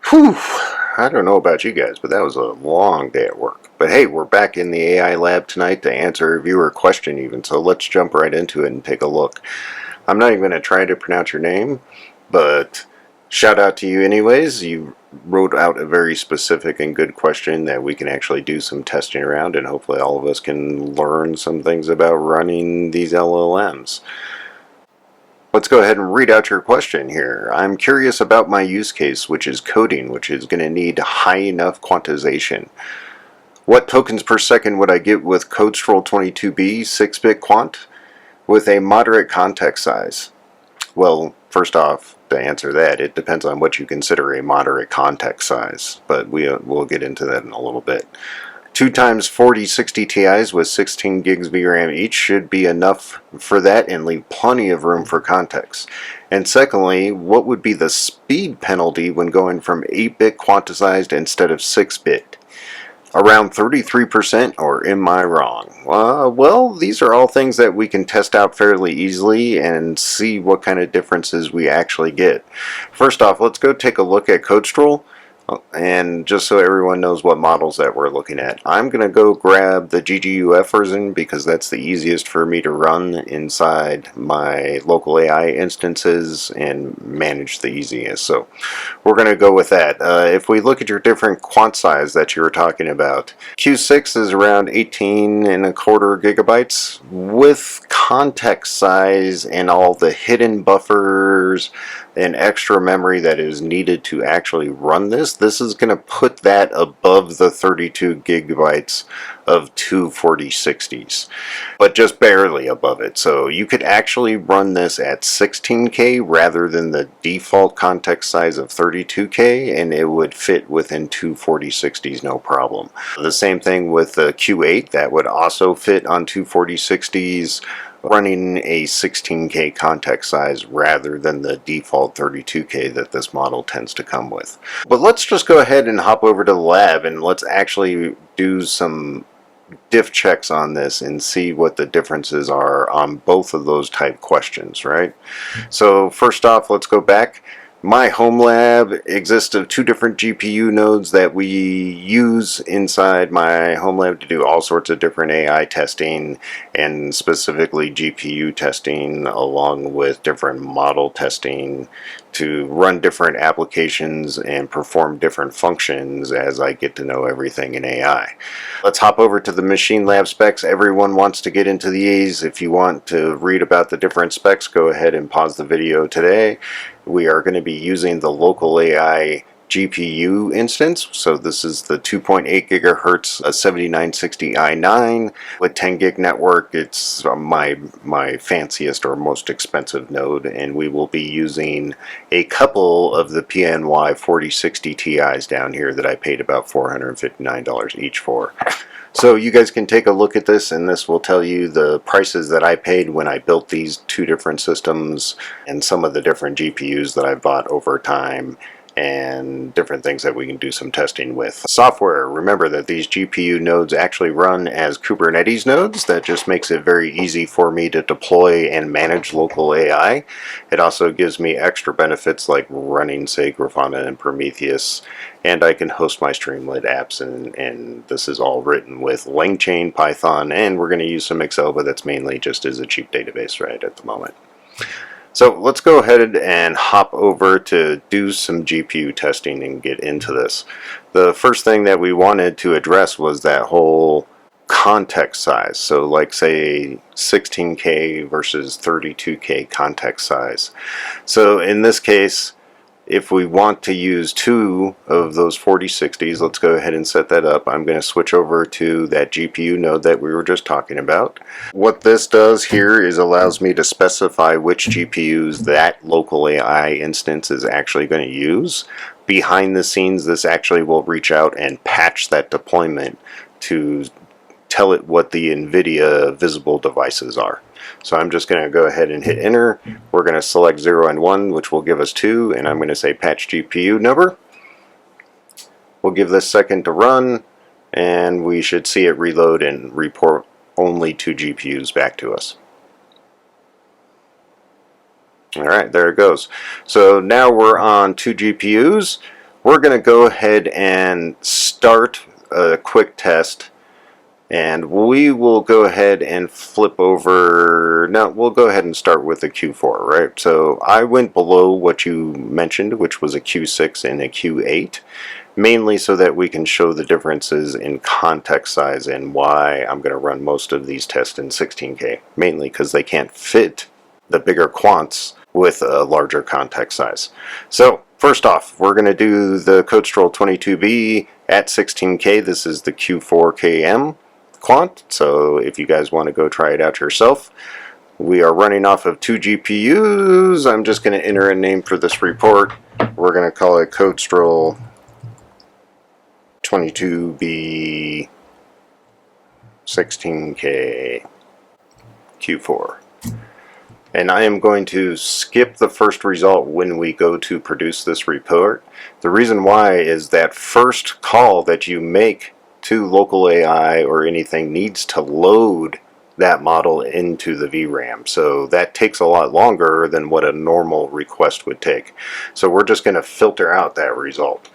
Whew, I don't know about you guys, but that was a long day at work. But hey, we're back in the AI lab tonight to answer a viewer question even, so let's jump right into it and take a look. I'm not even going to try to pronounce your name, but shout out to you anyways. You wrote out a very specific and good question that we can actually do some testing around, and hopefully all of us can learn some things about running these LLMs. Let's go ahead and read out your question here. I'm curious about my use case, which is coding, which is going to need high enough quantization. What tokens per second would I get with Codestral 22B 6-bit quant with a moderate context size? Well, first off, to answer that, it depends on what you consider a moderate context size, but we'll get into that in a little bit. 2 times 4060 Ti's with 16 gigs VRAM each should be enough for that and leave plenty of room for context. And secondly, what would be the speed penalty when going from 8-bit quantized instead of 6-bit? Around 33%, or am I wrong? Well, these are all things that we can test out fairly easily and see what kind of differences we actually get. First off, let's go take a look at Codestral. And just so everyone knows what models that we're looking at, I'm going to go grab the GGUF version because that's the easiest for me to run inside my local AI instances and manage the easiest. So we're going to go with that. If we look at your different quant size that you were talking about, Q6 is around 18.25 gigabytes with context size and all the hidden buffers and extra memory that is needed to actually run this. This is going to put that above the 32 gigabytes of 24060s, but just barely above it. So you could actually run this at 16K rather than the default context size of 32K, and it would fit within 24060s no problem. The same thing with the Q8, that would also fit on 24060s, running a 16K context size rather than the default 32K that this model tends to come with. But let's just go ahead and hop over to the lab and let's actually do some diff checks on this and see what the differences are on both of those type questions, right? So first off, let's go back. My home lab exists of 2 different GPU nodes that we use inside my home lab to do all sorts of different AI testing, and specifically GPU testing along with different model testing to run different applications and perform different functions as I get to know everything in AI. Let's hop over to the machine lab specs. Everyone wants to get into these. If you want to read about the different specs, go ahead and pause the video today. We are going to be using the LocalAI GPU instance. So this is the 2.8 gigahertz 7960 i9 with 10 gig network. It's my fanciest or most expensive node, and we will be using a couple of the PNY 4060 Ti's down here that I paid about $459 each for. So you guys can take a look at this, and this will tell you the prices that I paid when I built these 2 different systems and some of the different GPUs that I bought over time and different things that we can do some testing with. Software, remember that these GPU nodes actually run as Kubernetes nodes. That just makes it very easy for me to deploy and manage local AI. It also gives me extra benefits like running, say, Grafana and Prometheus, and I can host my Streamlit apps, and this is all written with LangChain, Python, and we're going to use some Excel, but that's mainly just as a cheap database right at the moment. So let's go ahead and hop over to do some GPU testing and get into this. The first thing that we wanted to address was that whole context size. So like say 16K versus 32K context size. So in this case, if we want to use 2 of those 4060s, let's go ahead and set that up. I'm going to switch over to that GPU node that we were just talking about. What this does here is allows me to specify which GPUs that local AI instance is actually going to use. Behind the scenes, this actually will reach out and patch that deployment to tell it what the Nvidia visible devices are. So I'm just going to go ahead and hit enter. We're going to select 0 and 1, which will give us 2, and I'm going to say patch GPU number. We'll give this a second to run, and we should see it reload and report only 2 GPUs back to us. Alright, there it goes. So now we're on 2 GPUs. We're going to go ahead and start a quick test, and we will go ahead and flip over. Now we'll go ahead and start with a Q4, right? So I went below what you mentioned, which was a Q6 and a Q8, mainly so that we can show the differences in context size and why I'm going to run most of these tests in 16K, mainly because they can't fit the bigger quants with a larger context size. So first off, we're going to do the Codestral 22B at 16K. This is the Q4KM quant, so if you guys want to go try it out yourself. We are running off of 2 GPUs. I'm just going to enter a name for this report. We're going to call it Codestral 22B 16K Q4. And I am going to skip the first result when we go to produce this report. The reason why is that first call that you make to LocalAI or anything needs to load that model into the VRAM. So that takes a lot longer than what a normal request would take. So we're just going to filter out that result.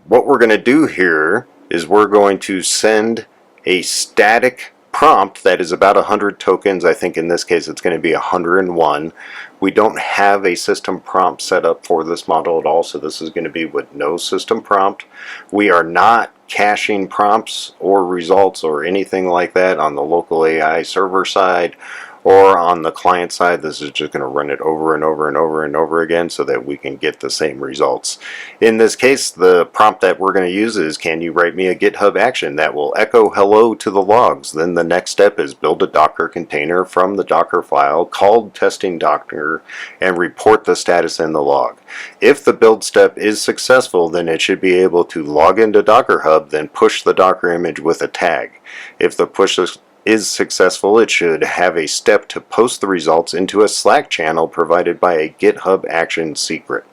What we're going to do here is we're going to send a static prompt that is about 100 tokens. I think in this case it's going to be 101. We don't have a system prompt set up for this model at all, so this is going to be with no system prompt. We are not caching prompts or results or anything like that on the LocalAI server side or on the client side. This is just going to run it over and over and over and over again so that we can get the same results. In this case, the prompt that we're going to use is, can you write me a GitHub action that will echo hello to the logs? Then the next step is build a Docker container from the Docker file called testing Docker and report the status in the log. If the build step is successful, then it should be able to log into Docker Hub, then push the Docker image with a tag. If the push is successful, it should have a step to post the results into a Slack channel provided by a GitHub action secret.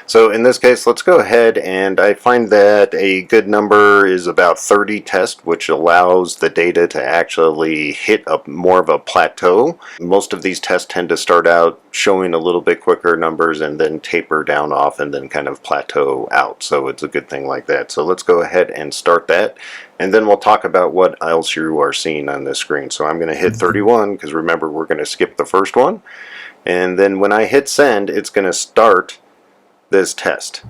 So in this case, let's go ahead, and I find that a good number is about 30 tests, which allows the data to actually hit more of a plateau. Most of these tests tend to start out showing a little bit quicker numbers and then taper down off and then kind of plateau out. So it's a good thing like that. So let's go ahead and start that, and then we'll talk about what else you are seeing on this screen. So I'm going to hit 31 because remember we're going to skip the first one, and then when I hit send, it's going to start this test.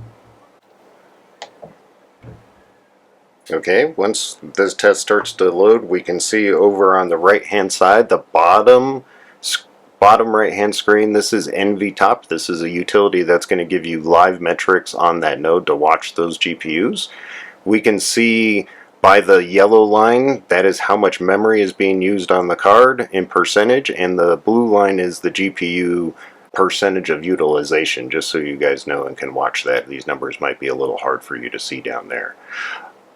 Okay, once this test starts to load, we can see over on the right hand side, the bottom right hand screen, this is NVTop. This is a utility that's going to give you live metrics on that node to watch those GPUs. We can see by the yellow line, that is how much memory is being used on the card in percentage, and the blue line is the GPU percentage of utilization, just so you guys know and can watch that. These numbers might be a little hard for you to see down there.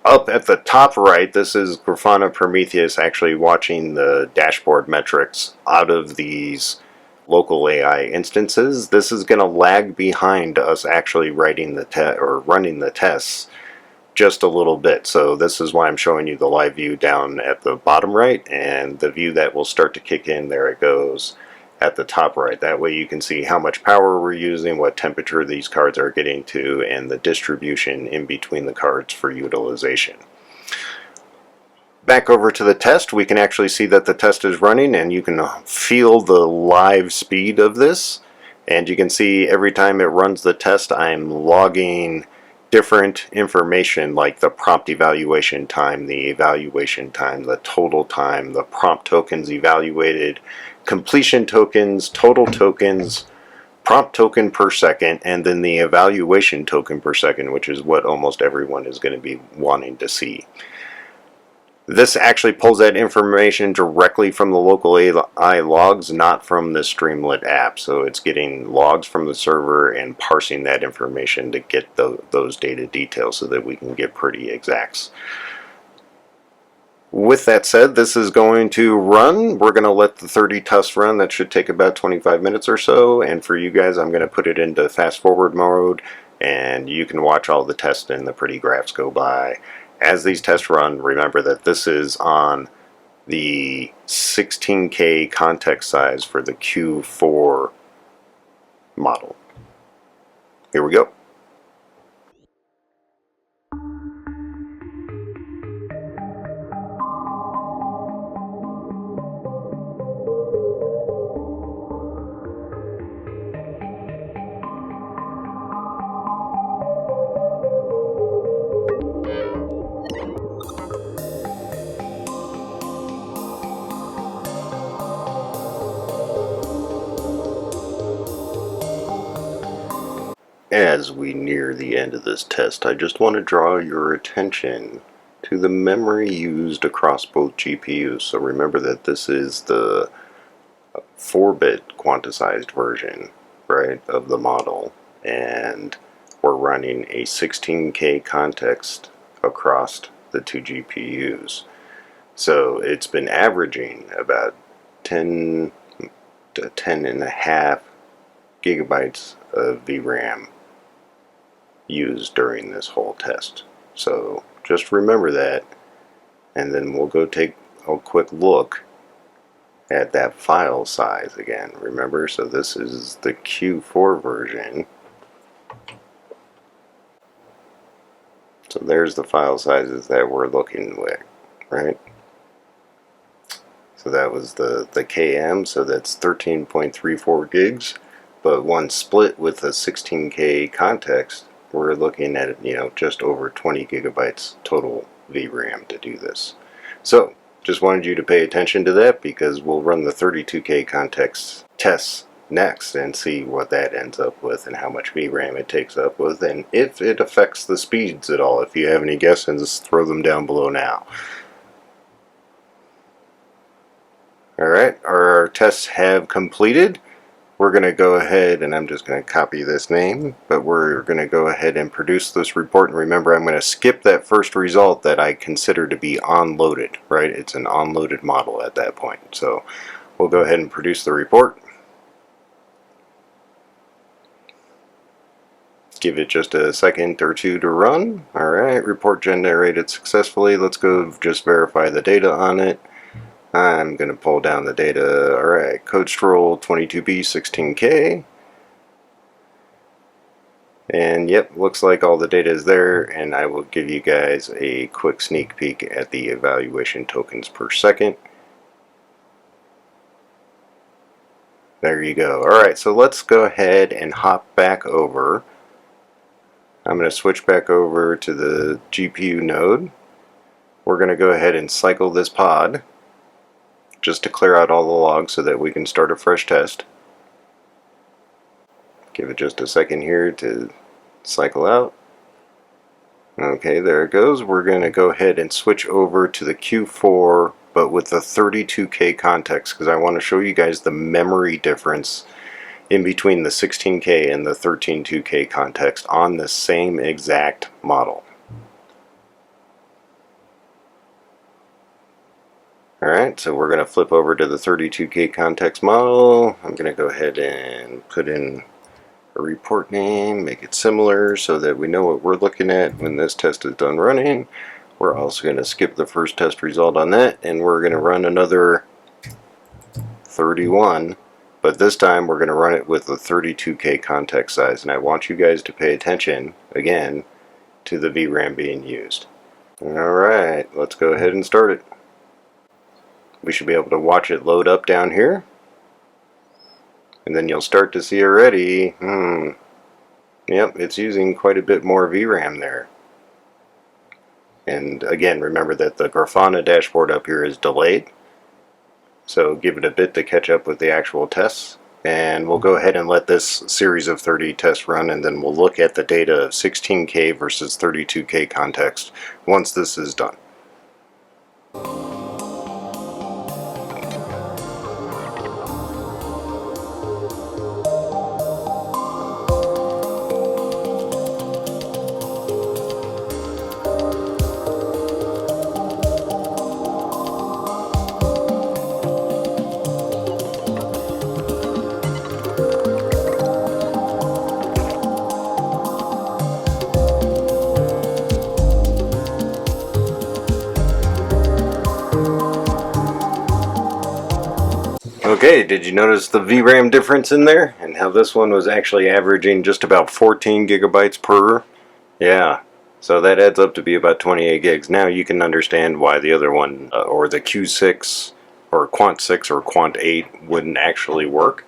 Up at the top right, this is Grafana Prometheus actually watching the dashboard metrics out of these LocalAI instances. This is going to lag behind us actually writing the test or running the tests just a little bit. So this is why I'm showing you the live view down at the bottom right, and the view that will start to kick in, there it goes, at the top right. That way you can see how much power we're using, what temperature these cards are getting to, and the distribution in between the cards for utilization. Back over to the test, we can actually see that the test is running, and you can feel the live speed of this. And you can see every time it runs the test, I'm logging different information like the prompt evaluation time, the evaluation time, the total time, the prompt tokens evaluated, completion tokens, total tokens, prompt token per second, and then the evaluation token per second, which is what almost everyone is going to be wanting to see. This actually pulls that information directly from the LocalAI logs, not from the Streamlit app. So it's getting logs from the server and parsing that information to get those data details so that we can get pretty exacts. With that said, this is going to run. We're going to let the 30 tests run. That should take about 25 minutes or so. And for you guys, I'm going to put it into fast forward mode, and you can watch all the tests and the pretty graphs go by. As these tests run, remember that this is on the 16K context size for the Q4 model. Here we go. As we near the end of this test, I just want to draw your attention to the memory used across both GPUs. So remember that this is the 4-bit quantized version, right, of the model, and we're running a 16K context across the two GPUs. So it's been averaging about 10 to 10.5 gigabytes of VRAM used during this whole test. So just remember that, and then we'll go take a quick look at that file size again. Remember, so this is the Q4 version. So there's the file sizes that we're looking with, right? So that was the KM, so that's 13.34 gigs, but one split with a 16K context, we're looking at, just over 20 gigabytes total VRAM to do this. So just wanted you to pay attention to that, because we'll run the 32K context tests next and see what that ends up with and how much VRAM it takes up with, and if it affects the speeds at all. If you have any guesses, throw them down below now. Alright, our tests have completed. We're going to go ahead, and I'm just going to copy this name, but we're going to go ahead and produce this report. And remember, I'm going to skip that first result that I consider to be onloaded, right? It's an onloaded model at that point. So we'll go ahead and produce the report. Give it just a second or two to run. Alright, report generated successfully. Let's go just verify the data on it. I'm going to pull down the data. Alright, Codestral 22B 16K. And yep, looks like all the data is there, and I will give you guys a quick sneak peek at the evaluation tokens per second. There you go. Alright, so let's go ahead and hop back over. I'm going to switch back over to the GPU node. We're going to go ahead and cycle this pod just to clear out all the logs so that we can start a fresh test. Give it just a second here to cycle out. Okay, there it goes. We're going to go ahead and switch over to the Q4, but with the 32K context, because I want to show you guys the memory difference in between the 16K and the 13.2K context on the same exact model. Alright, so we're going to flip over to the 32K context model. I'm going to go ahead and put in a report name, make it similar so that we know what we're looking at when this test is done running. We're also going to skip the first test result on that, and we're going to run another 31, but this time we're going to run it with the 32K context size, and I want you guys to pay attention, again, to the VRAM being used. Alright, let's go ahead and start it. We should be able to watch it load up down here. And then you'll start to see already, yep, it's using quite a bit more VRAM there. And again, remember that the Grafana dashboard up here is delayed. So give it a bit to catch up with the actual tests. And we'll go ahead and let this series of 30 tests run, and then we'll look at the data of 16K versus 32K context once this is done. Okay, did you notice the VRAM difference in there? And Now this one was actually averaging just about 14 gigabytes per. Yeah, so that adds up to be about 28 gigs. Now you can understand why the other one, or the Q6, or Quant 6, or Quant 8 wouldn't actually work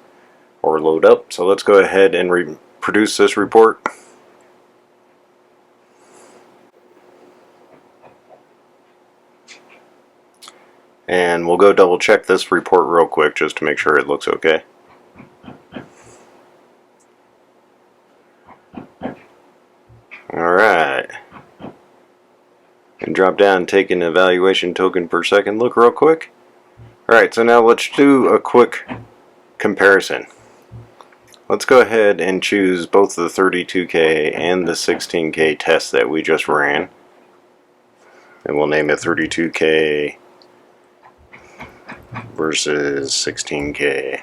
or load up. So let's go ahead and reproduce this report. And we'll go double check this report real quick just to make sure it looks okay. Alright. And drop down and take an evaluation token per second look real quick. Alright, so now let's do a quick comparison. Let's go ahead and choose both the 32K and the 16K test that we just ran. And we'll name it 32K versus 16K.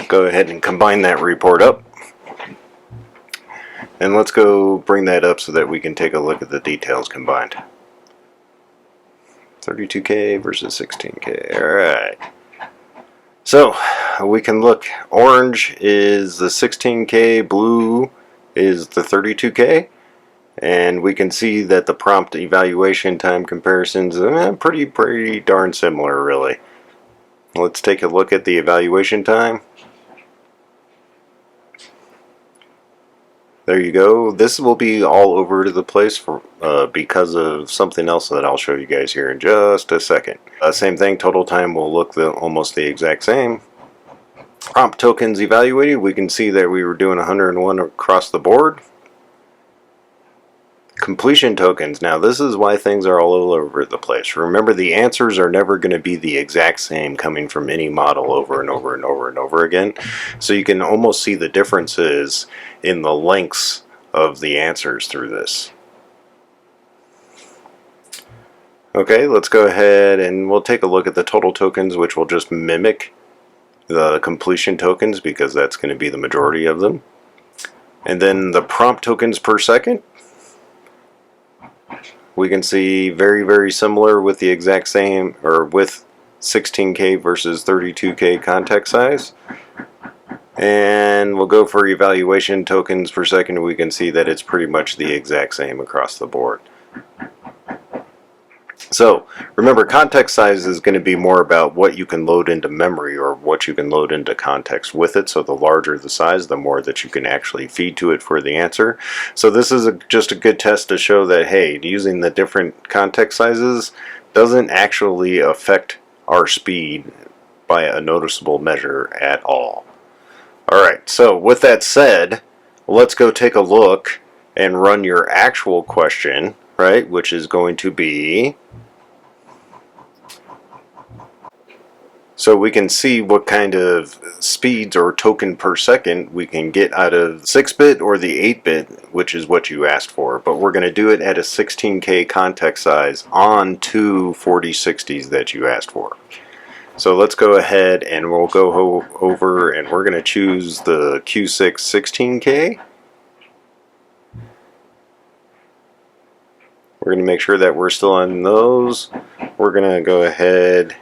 Go ahead and combine that report up. And let's go bring that up so that we can take a look at the details combined. 32K versus 16K. Alright. So, we can look. Orange is the 16K, blue is the 32K. And we can see that the prompt evaluation time comparisons are pretty darn similar, really. Let's take a look at the evaluation time. There you go. This will be all over to the place for because of something else that I'll show you guys here in just a second. Same thing, total time will look almost the exact same. Prompt tokens evaluated, we can see that we were doing 101 across the board. Completion tokens, now this is why things are all over the place. Remember, the answers are never going to be the exact same coming from any model over and over and over and over again. So you can almost see the differences in the lengths of the answers through this. Okay, let's go ahead and we'll take a look at the total tokens, which will just mimic the completion tokens because that's going to be the majority of them. And then the prompt tokens per second, we can see very similar with the exact same, or with 16K versus 32K context size. And we'll go for evaluation tokens per second. We can see that it's pretty much the exact same across the board. So remember, context size is going to be more about what you can load into memory or what you can load into context with it. So the larger the size, the more that you can actually feed to it for the answer. So this is just a good test to show that, hey, using the different context sizes doesn't actually affect our speed by a noticeable measure at all. Alright, so with that said, let's go take a look and run your actual question, right, which is going to be, so we can see what kind of speeds or token per second we can get out of 6-bit or the 8-bit, which is what you asked for. But we're going to do it at a 16K context size on two 4060s that you asked for. So let's go ahead and we'll go over and we're going to choose the Q6 16K. We're going to make sure that we're still on those. We're going to go ahead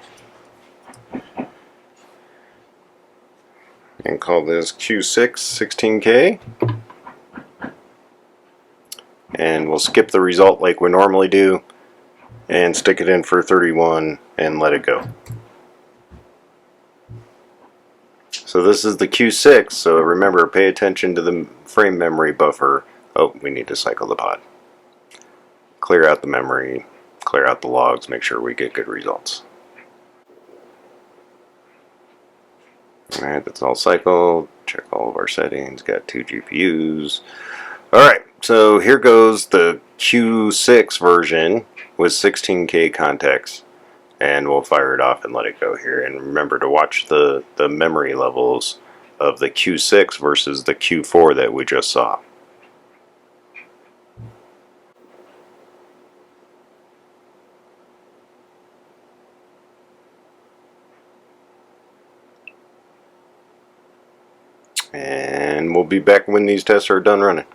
and call this Q6 16K. And we'll skip the result like we normally do and stick it in for 31 and let it go. So this is the Q6, so remember, pay attention to the frame memory buffer. Oh, we need to cycle the pod. Clear out the memory, clear out the logs, make sure we get good results. Alright, that's all cycled. Check all of our settings. Got 2 GPUs. Alright, so here goes the Q6 version with 16K context. And we'll fire it off and let it go here. And remember to watch the memory levels of the Q6 versus the Q4 that we just saw. And we'll be back when these tests are done running.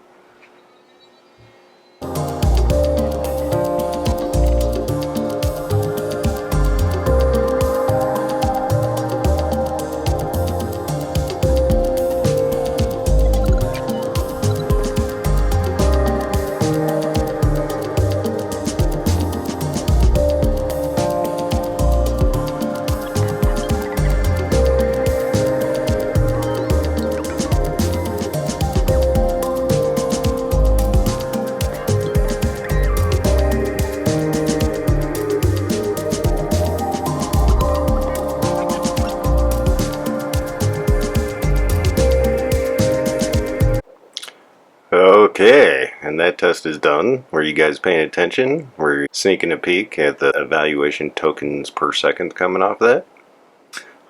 Okay, and that test is done. Were you guys paying attention? Were you sneaking a peek at the evaluation tokens per second coming off that?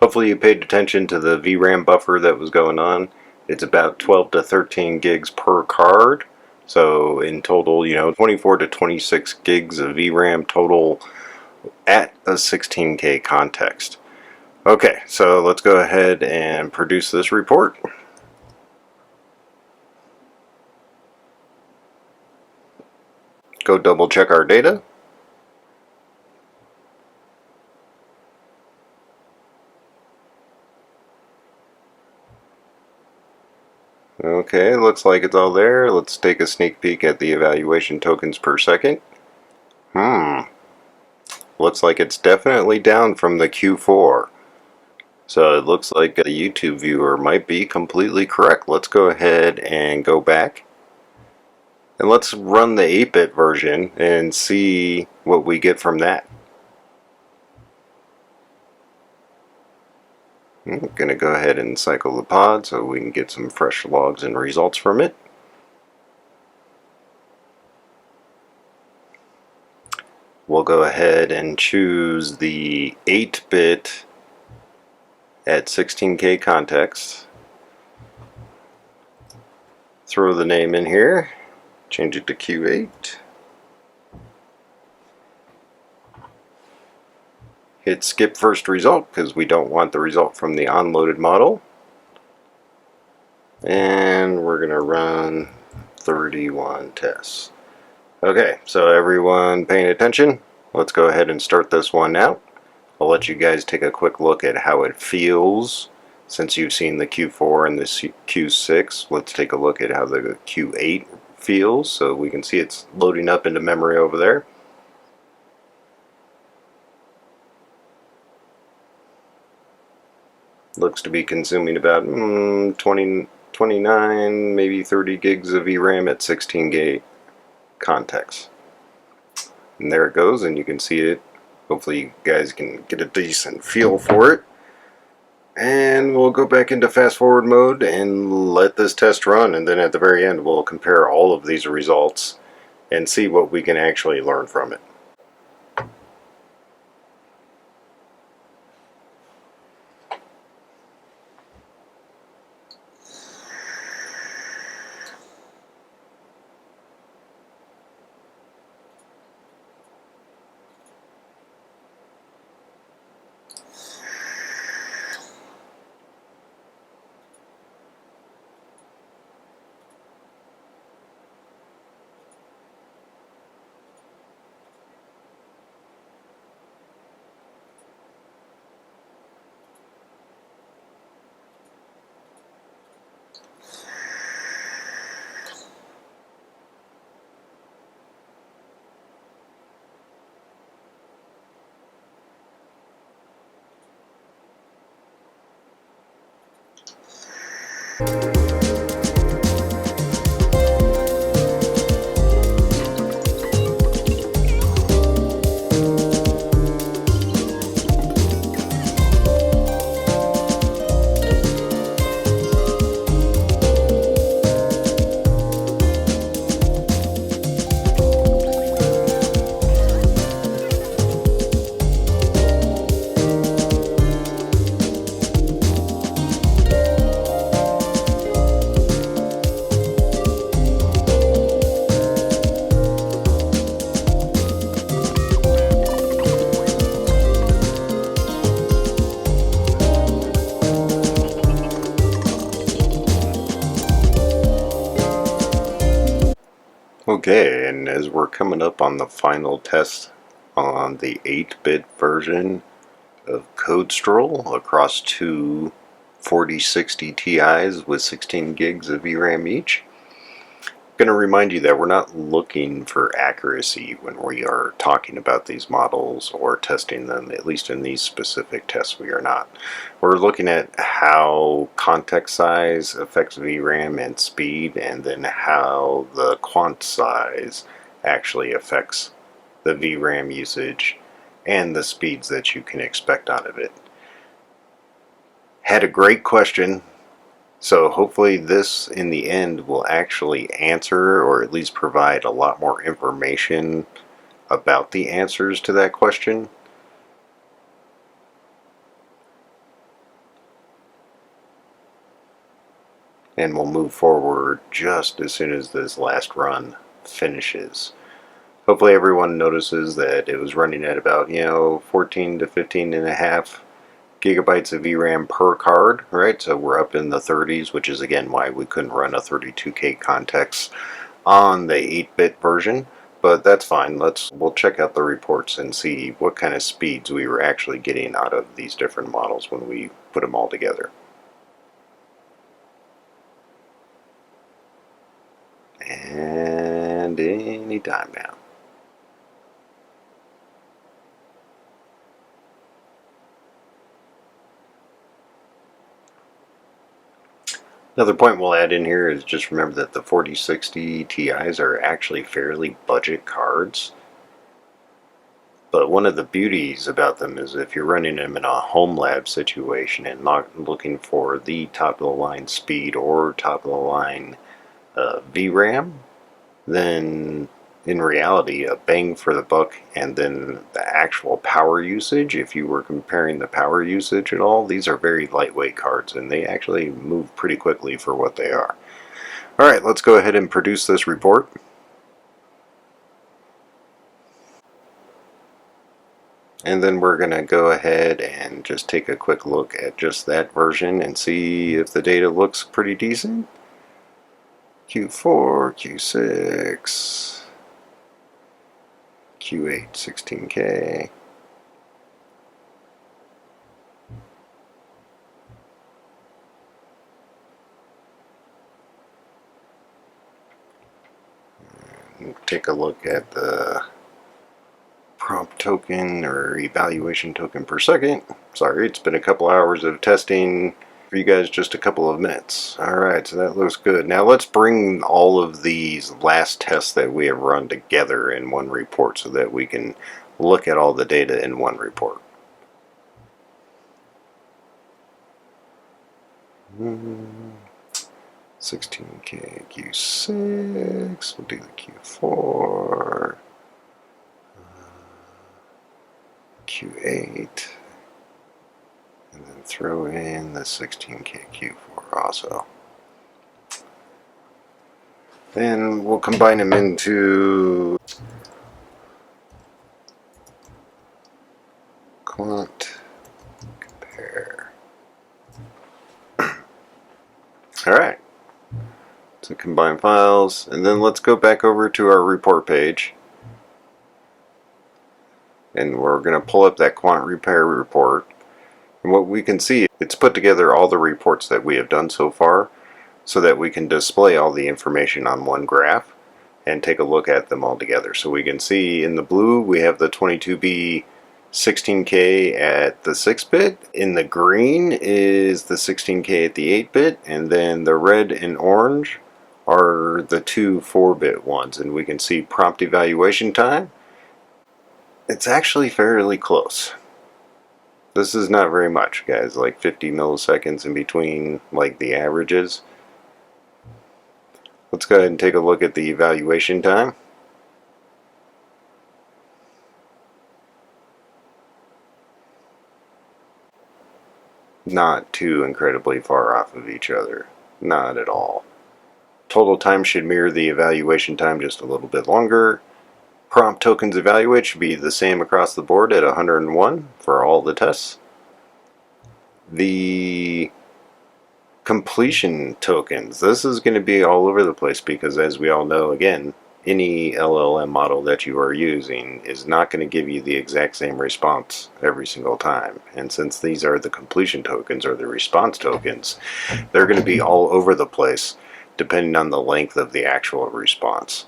Hopefully you paid attention to the VRAM buffer that was going on. It's about 12 to 13 gigs per card. So in total, 24 to 26 gigs of VRAM total at a 16K context. Okay, so let's go ahead and produce this report. Go double check our data. Okay, looks like it's all there. Let's take a sneak peek at the evaluation tokens per second. Looks like it's definitely down from the Q4. So it looks like a YouTube viewer might be completely correct. Let's go ahead and go back. And let's run the 8-bit version and see what we get from that. I'm going to go ahead and cycle the pod so we can get some fresh logs and results from it. We'll go ahead and choose the 8-bit at 16K context. Throw the name in here. Change it to Q8. Hit skip first result because we don't want the result from the onloaded model. And we're going to run 31 tests. Okay, so everyone paying attention, let's go ahead and start this one out. I'll let you guys take a quick look at how it feels since you've seen the Q4 and the Q6. Let's take a look at how the Q8 feels so we can see it's loading up into memory over there. Looks to be consuming about 29, maybe 30 gigs of VRAM at 16 gig context. And there it goes, and you can see it. Hopefully you guys can get a decent feel for it. And we'll go back into fast forward mode and let this test run, and then at the very end we'll compare all of these results and see what we can actually learn from it. Okay, and as we're coming up on the final test on the 8-bit version of Codestral across two 4060 Ti's with 16 gigs of VRAM each, I'm going to remind you that we're not looking for accuracy when we are talking about these models or testing them. At least in these specific tests we are not. We're looking at how context size affects VRAM and speed, and then how the quant size actually affects the VRAM usage and the speeds that you can expect out of it. Had a great question So hopefully this in the end will actually answer, or at least provide a lot more information about the answers to that question. And we'll move forward just as soon as this last run finishes. Hopefully everyone notices that it was running at about 14 to 15 and a half gigabytes of VRAM per card, right? So we're up in the 30s, which is again why we couldn't run a 32K context on the 8-bit version. But that's fine. We'll check out the reports and see what kind of speeds we were actually getting out of these different models when we put them all together. And any time now. Another point we'll add in here is just remember that the 4060 Ti's are actually fairly budget cards. But one of the beauties about them is if you're running them in a home lab situation and not looking for the top of the line speed or top of the line VRAM, then in reality, a bang for the buck, and then the actual power usage, if you were comparing the power usage at all, these are very lightweight cards and they actually move pretty quickly for what they are. Alright, let's go ahead and produce this report. And then we're going to go ahead and just take a quick look at just that version and see if the data looks pretty decent. Q4, Q6, Q8, 16K. Take a look at the prompt token or evaluation token per second. Sorry, it's been a couple hours of testing for you guys, just a couple of minutes. Alright, so that looks good. Now let's bring all of these last tests that we have run together in one report so that we can look at all the data in one report. 16K Q6, we'll do the Q4, Q8, and then throw in the 16K Q4 also. Then we'll combine them into Quant compare. Alright, so combine files, and then let's go back over to our report page. And we're going to pull up that Quant repair report. And what we can see, it's put together all the reports that we have done so far so that we can display all the information on one graph and take a look at them all together. So we can see in the blue we have the 22B 16K at the 6-bit. In the green is the 16K at the 8-bit, and then the red and orange are the two 4-bit ones. And we can see prompt evaluation time. It's actually fairly close. This is not very much, guys, like 50 milliseconds in between like the averages. Let's go ahead and take a look at the evaluation time. Not too incredibly far off of each other. Not at all. Total time should mirror the evaluation time, just a little bit longer. Prompt tokens evaluate should be the same across the board at 101 for all the tests. The completion tokens, this is going to be all over the place because, as we all know, again, any LLM model that you are using is not going to give you the exact same response every single time. And since these are the completion tokens or the response tokens, they're going to be all over the place depending on the length of the actual response.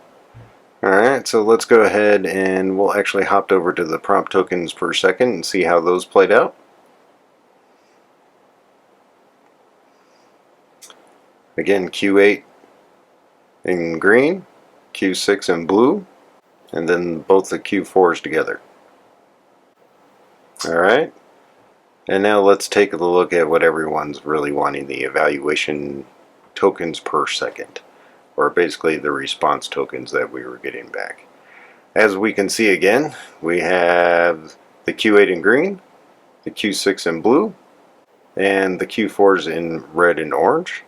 Alright, so let's go ahead and we'll actually hop over to the prompt tokens per second and see how those played out. Again, Q8 in green, Q6 in blue, and then both the Q4s together. Alright, And now let's take a look at what everyone's really wanting, the evaluation tokens per second, or basically the response tokens that we were getting back. As we can see again, we have the Q8 in green, the Q6 in blue, and the Q4s in red and orange.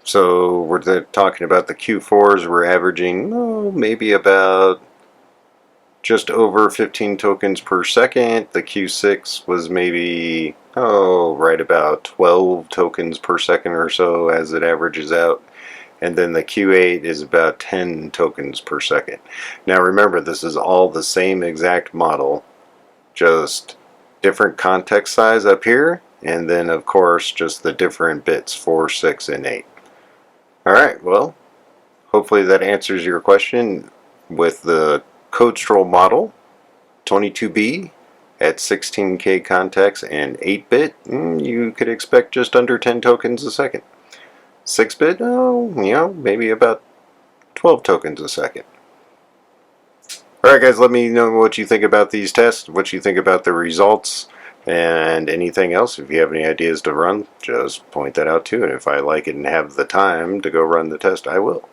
So we're talking about the Q4s, we're averaging maybe about just over 15 tokens per second. The Q6 was maybe, right about 12 tokens per second or so as it averages out. And then the Q8 is about 10 tokens per second. Now remember, this is all the same exact model, just different context size up here, and then of course just the different bits, 4, 6, and 8. Alright, well, hopefully that answers your question. With the Codestral model, 22B at 16K context and 8-bit, you could expect just under 10 tokens a second. 6-bit, maybe about 12 tokens a second. Alright guys, let me know what you think about these tests, what you think about the results, and anything else. If you have any ideas to run, just point that out too, and if I like it and have the time to go run the test, I will.